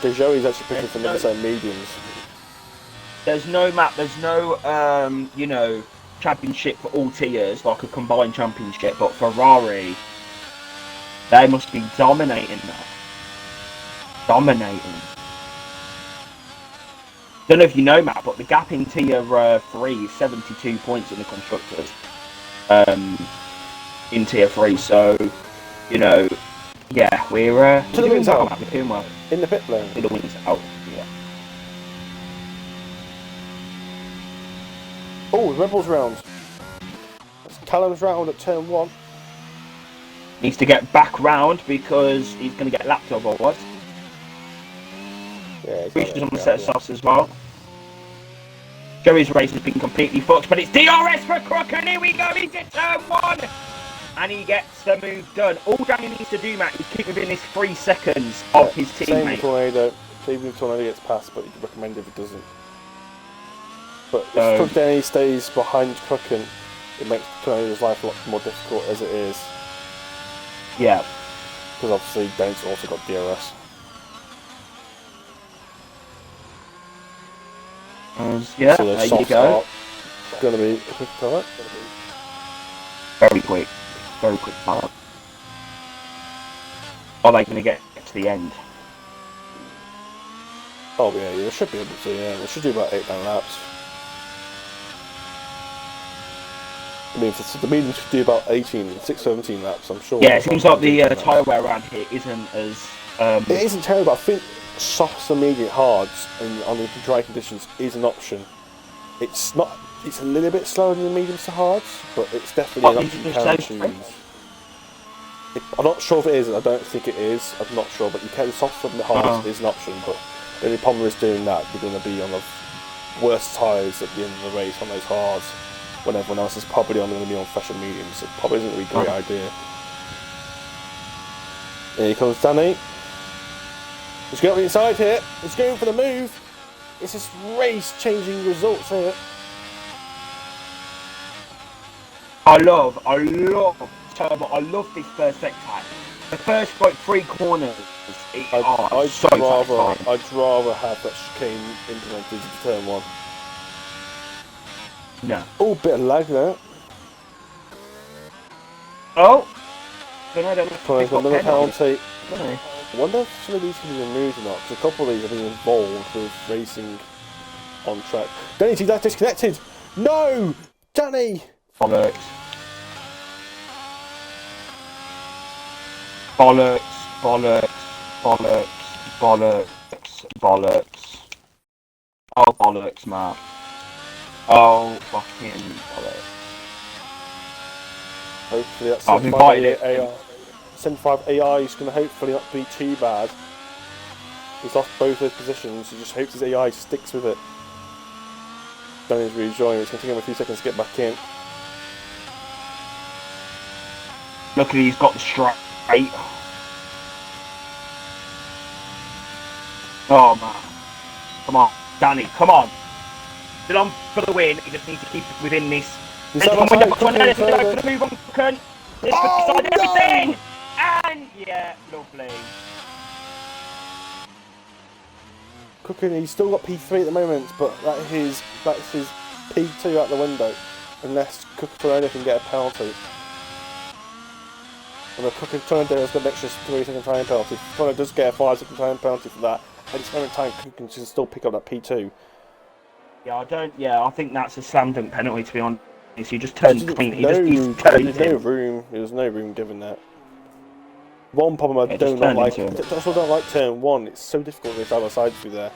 Joey's actually picking from the same mediums. there's no map, there's no you know, championship for all tiers like a combined championship, but Ferrari, they must be dominating that. Dominating. Don't know if you know, Matt, but the gap in tier 3 is 72 points in the constructors. In tier 3, so you know, yeah, we're doing well, Matt. We're doing well. In the pit lane. To the wins out. Yeah. Oh, Rebels round. That's Callum's round at turn 1. Needs to get back round because he's going to get lapped otherwise. Yeah, Reaches on the set of softs as well. Joey's race has been completely fucked, but it's DRS for Crook, and here we go into turn 1! And he gets the move done. All Danny needs to do, Matt, is keep within this 3 seconds of his teammate. Same with Tornado. Even if Tornado gets past, but you can recommend if it doesn't. But if Crook Danny stays behind Crooken, it makes Tornado's life a lot more difficult as it is. Yeah. Because obviously Danny's also got DRS. Yeah, so there you go. Going to be a quick start. Very quick. Very quick start. Are they going to get to the end? Oh yeah, they should be able to, yeah. They should do about 8-9 laps. I mean, the medium should do about 17 laps, I'm sure. Yeah, it seems like the tyre wear around here isn't as... It isn't terrible, I think softs and medium hards and on the dry conditions is an option. It's not. It's a little bit slower than the mediums to hards, but it's definitely an option you can choose. I'm not sure if it is. I don't think it is. I'm not sure, but you can softs and the hards is an option. But the only problem is doing that. You're going to be on the worst tyres at the end of the race on those hards, when everyone else is probably going to be on fresher mediums. It probably isn't going to be a great idea. Here comes Danny. Let's go inside here. Let's go for the move. It's just race-changing results here. I love Turbo. I love this first sector. The first like 3 corners. I'd rather have that chicane implemented into turn 1. No. Oh, bit of lag there. Oh. Another penalty. I wonder if some of these can be removed or not, because a couple of these have been involved with racing on track. Danny, see that disconnected? No! Danny! Bollocks. Bollocks, bollocks, bollocks, bollocks, bollocks. Oh, bollocks, Matt. Oh, fucking bollocks. Hopefully that's I've invited it. AI. 75 AI is going to hopefully not be too bad. He's lost both those positions, he just hopes his AI sticks with it. Danny's really enjoying it, it's going to take him a few seconds to get back in. Luckily he's got the straight. Oh man. Come on, Danny, come on. Still on for the win, he just needs to keep it within this. Move on, Kun. Everything! And yeah, lovely. Cooking, he's still got P3 at the moment, but that's his P2 out the window, unless Cooking can get a penalty. And the Cooking Tornado has got an extra 3-second time penalty. If Tornado does get a 5-second time penalty for that, at the same time Cooking can still pick up that P2. I think that's a slam dunk penalty, to be honest. He just turned clean. There's no room given that. One problem I don't like turn 1. It's so difficult to get side by side through there.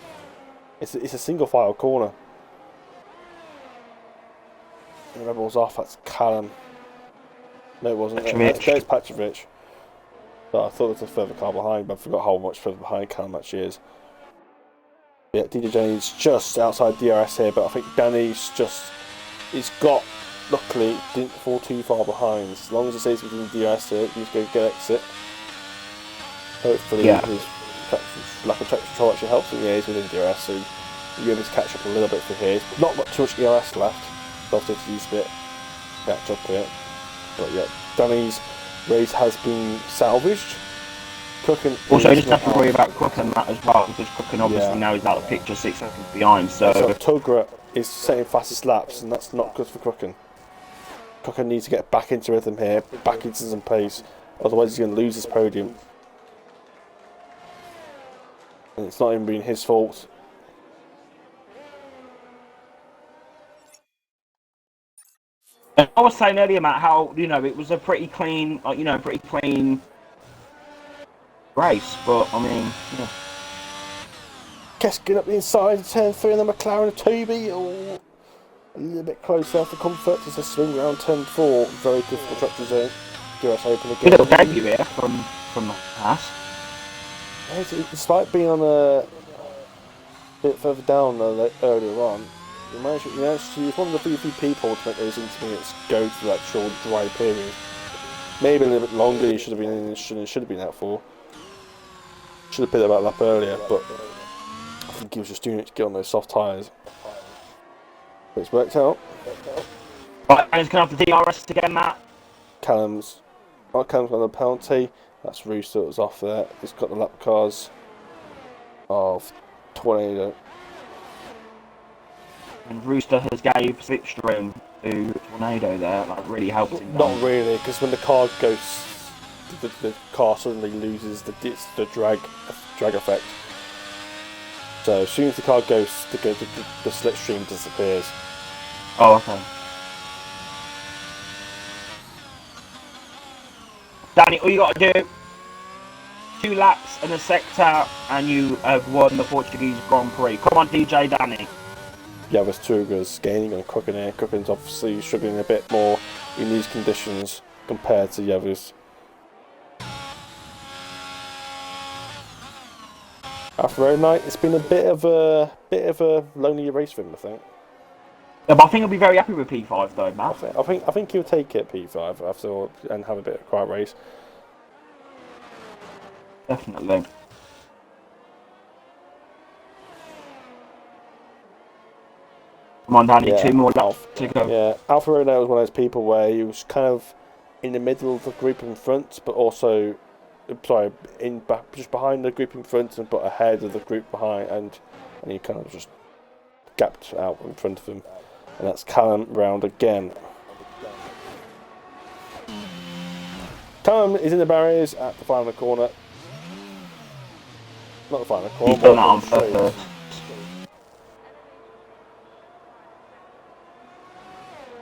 It's a single file corner. And the Rebels off. That's Callum. No, it wasn't. There's Patrovic. But I thought it was a further car behind, but I forgot how much further behind Callum actually is. Yeah, DJ Danny's just outside DRS here, but I think Danny's he's got. Luckily, didn't fall too far behind. As long as it stays within DRS here, he's going to get exit. Hopefully, his lack of track control actually helps him. Yeah, he's within DRS, so he'll be able to catch up a little bit for here. Not too much ERS left. They'll have to use a bit catch up here. But yeah, Danny's race has been salvaged. Cooking Also, you is just have not to worry out. about Cook and that as well, because Cooking obviously Yeah. now is out of the picture 6 seconds behind. So So Tugra is setting fastest laps, and that's not good for Cooking. Cooking needs to get back into rhythm here, back into some pace, otherwise he's going to lose his podium. And it's not even been his fault. I was saying earlier, Matt, how it was a pretty clean, pretty clean race. But I mean, yeah. Keskin up the inside, turn 3 on the McLaren of Toby. Oh, a little bit closer for comfort. It's a swing round turn 4. Very difficult structure zone. DRS open again. Good little debut here from the Haas. Despite being on a bit further down earlier on, he managed to use one of the few people to make those intermediates go to that short dry period. Maybe a little bit longer. He should have been in. Should have been out for. Should have picked about a lap earlier, but I think he was just doing it to get on those soft tyres. But it's worked out. Right, and he's going to have the DRS again, Matt. Callum's got the penalty. That's Rooster that was off there. He's got the lap cars of Tornado. And Rooster has gave slipstream to Tornado there. Like, really helped him. Not really, because when the car goes, the car suddenly loses the drag effect. So as soon as the car goes, the slipstream disappears. Oh, okay. Danny, all you got to do, 2 laps and a sector, and you have won the Portuguese Grand Prix. Come on, DJ Danny. Yavis Tuga's gaining on Cooking here. Cooking's obviously struggling a bit more in these conditions compared to Yavis. After road night, it's been a bit of a lonely race for him, I think. Yeah, but I think he'll be very happy with P5 though, Matt. I think he'll take it P5 after all and have a bit of a quiet race. Definitely. Come on, Danny, 2 more laps to go. Yeah, Alfa Romeo was one of those people where he was kind of in the middle of the group in front, but also, just behind the group in front, but ahead of the group behind, and he kind of just gapped out in front of him. And that's Callum round again. Callum is in the barriers at the final corner. Not the final corner. He's done that on purpose.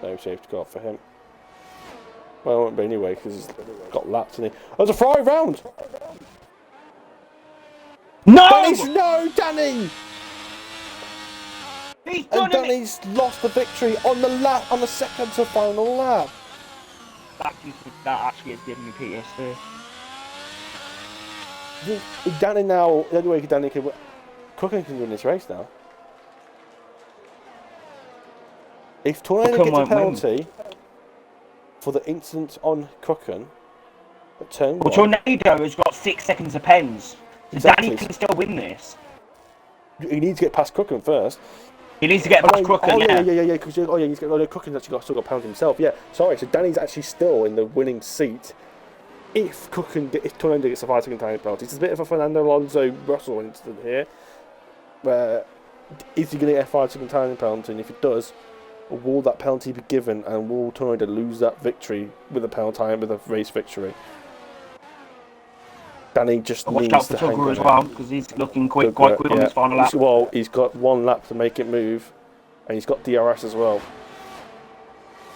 No safety car for him. Well, it won't be anyway because he's got laps in he. Oh, there's a 5 round! No! No, Danny! And Danny's lost the victory on the second to final lap. That actually has given me PTSD. Danny now, the only way Danny can Cooking can win this race now. If Tornado gets a penalty for the incident on Cooking at turn 1. Tornado has got 6 seconds of pens. Exactly. Danny can still win this. He needs to get past Cooking first. He needs to get past Cooking, yeah. Because Cooking's actually got a penalty himself. Yeah, sorry. So Danny's actually still in the winning seat. If Tornado gets a 5-second time penalty, it's a bit of a Fernando Alonso Russell incident here. Where is he going to get a 5-second time penalty? And if it does, will that penalty be given? And will Tornado lose that victory with a penalty time with a race victory? Danny just needs watch out to for hang Tugger on as well, because he's looking quite quick on his final lap. Well, he's got 1 lap to make it move, and he's got DRS as well.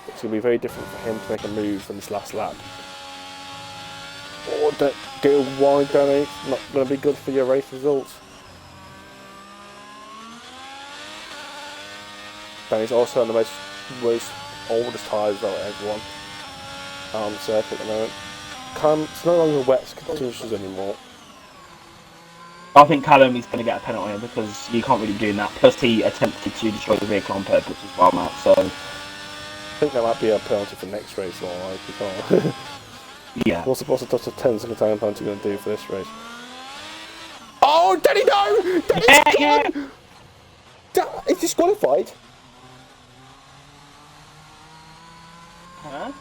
It's going to be very different for him to make a move on this last lap. Oh, don't go wide, Danny. It's not going to be good for your race results. Danny's also on the most oldest tyres out of everyone on the circuit at the moment. It's no longer wet conditions anymore. I think Callum is going to get a penalty here because you can't really be doing that. Plus, he attempted to destroy the vehicle on purpose as well, Matt. So I think that might be a penalty for next race, or like we can't. Yeah. What's the 10-second time penalty going to do for this race? Oh, Danny, no! Danny's gone! Yeah. He's disqualified. Huh?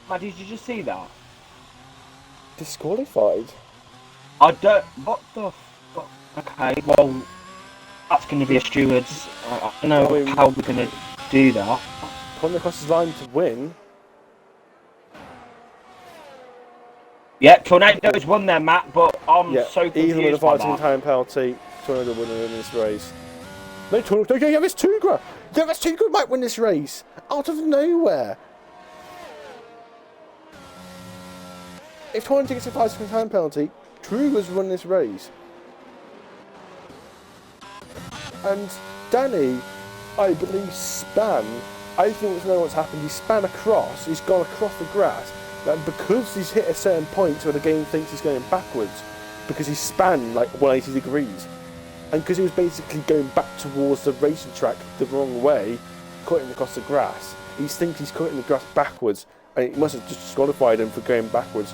Matt, did you just see that? Disqualified? I don't. What the fuck? Okay, well, that's going to be a steward's. I don't know how we're going to do that. Putting across his line to win. Yeah, Tornado's won there, Matt, but I'm so confused. Even with a £5 penalty, Tornado will win this race. No, Tornado, yeah, that's Tugra! Yeah, that's Tugra might win this race! Out of nowhere! If Tornado gets a £5 penalty, Truga's won this race. And Danny, I believe, span. I think we know what's happened. He span across, he's gone across the grass. And because he's hit a certain point where the game thinks he's going backwards, because he span like 180 degrees, and because he was basically going back towards the racing track the wrong way, cutting across the grass, he thinks he's cutting the grass backwards, and it must have just disqualified him for going backwards.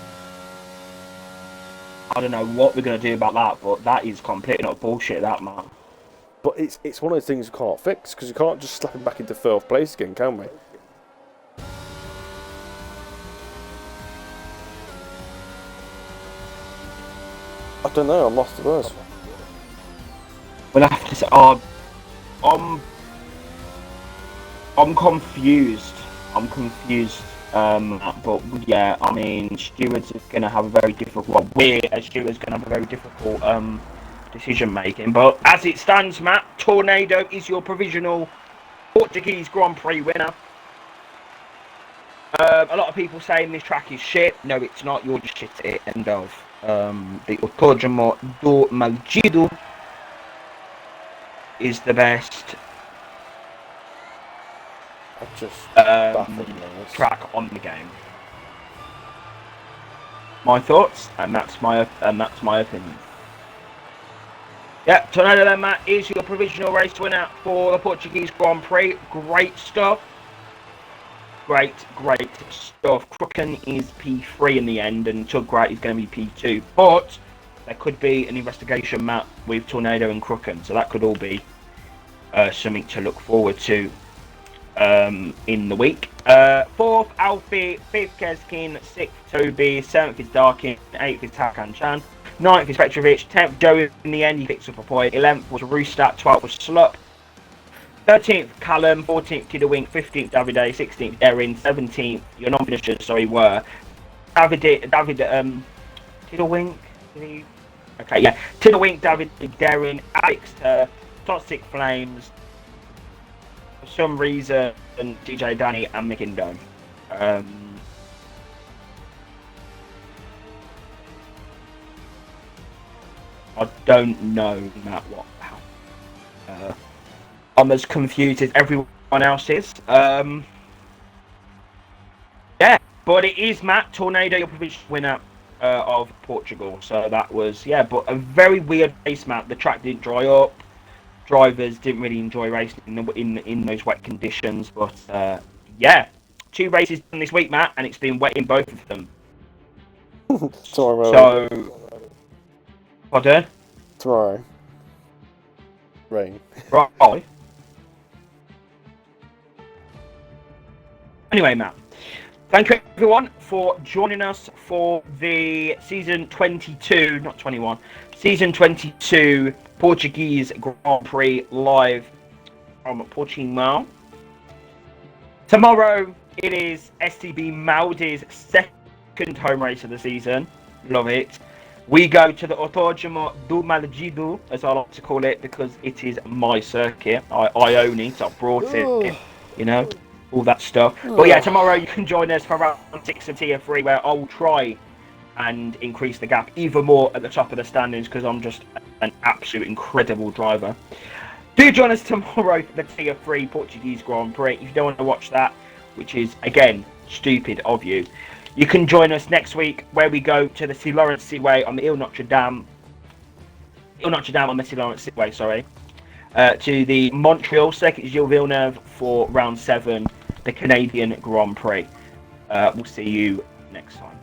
I don't know what we're going to do about that, but that is completely not bullshit, that, man. But it's one of those things we can't fix, because you can't just slap him back into 4th place again, can we? I don't know, I'm lost to words. We'll have to say, I'm confused. But yeah, I mean, stewards are going to have a very difficult. Well, we as stewards going to have a very difficult decision making. But as it stands, Matt, Tornado is your provisional Portuguese Grand Prix winner. A lot of people saying this track is shit. No, it's not. You're just shit at it. End of. The Autódromo do Maldido is the best track on the game. My thoughts, and that's my opinion. Yeah, Tornado then, Matt, is your provisional race winner for the Portuguese Grand Prix. Great stuff. Great stuff. Crooken is P3 in the end, and Tugrat is going to be P2. But there could be an investigation, Matt, with Tornado and Crooken, so that could all be something to look forward to in the week. 4th, Alfie. 5th, Keskin. 6th, Toby. 7th is Darkin. 8th is Takan Chan. 9th is Petrovic. 10th, Joe in the end, he picks up a point. 11th was Roostat. 12th was Slup. 13th, Callum. 14th, Tiddlewink. 15th, Davide. 16th, Erin. 17th, your non-finishers, were David, Tiddlewink. Okay, yeah. Tiddlewink, David, Darren, Alex, Toxic Flames, for some reason, DJ Danny and McIndo. I don't know, Matt, what happened. I'm as confused as everyone else is. Yeah, but it is, Matt, Tornado, your provisional winner of Portugal. So that was, yeah, but a very weird race, Matt. The track didn't dry up. Drivers didn't really enjoy racing in those wet conditions. But, yeah, 2 races done this week, Matt, and it's been wet in both of them. Tomorrow. So, pardon? Tomorrow. Rain. Right. Anyway, Matt, thank you everyone for joining us for the season 22, not 21, season 22 Portuguese Grand Prix live from Portimão. Tomorrow it is STB Maldi's second home race of the season. Love it. We go to the Autódromo do Maldido, as I like to call it, because it is my circuit. I own it. I brought it. You know. All that stuff. But yeah, tomorrow you can join us for round 6 of Tier 3, where I'll try and increase the gap even more at the top of the standings, because I'm just an absolute incredible driver. Do join us tomorrow for the Tier 3 Portuguese Grand Prix. If you don't want to watch that, which is, again, stupid of you, you can join us next week, where we go to the St. Lawrence Seaway on the Ile Notre Dame on the St. Lawrence Seaway, to the Montreal Circuit Gilles Villeneuve for round 7, the Canadian Grand Prix. We'll see you next time.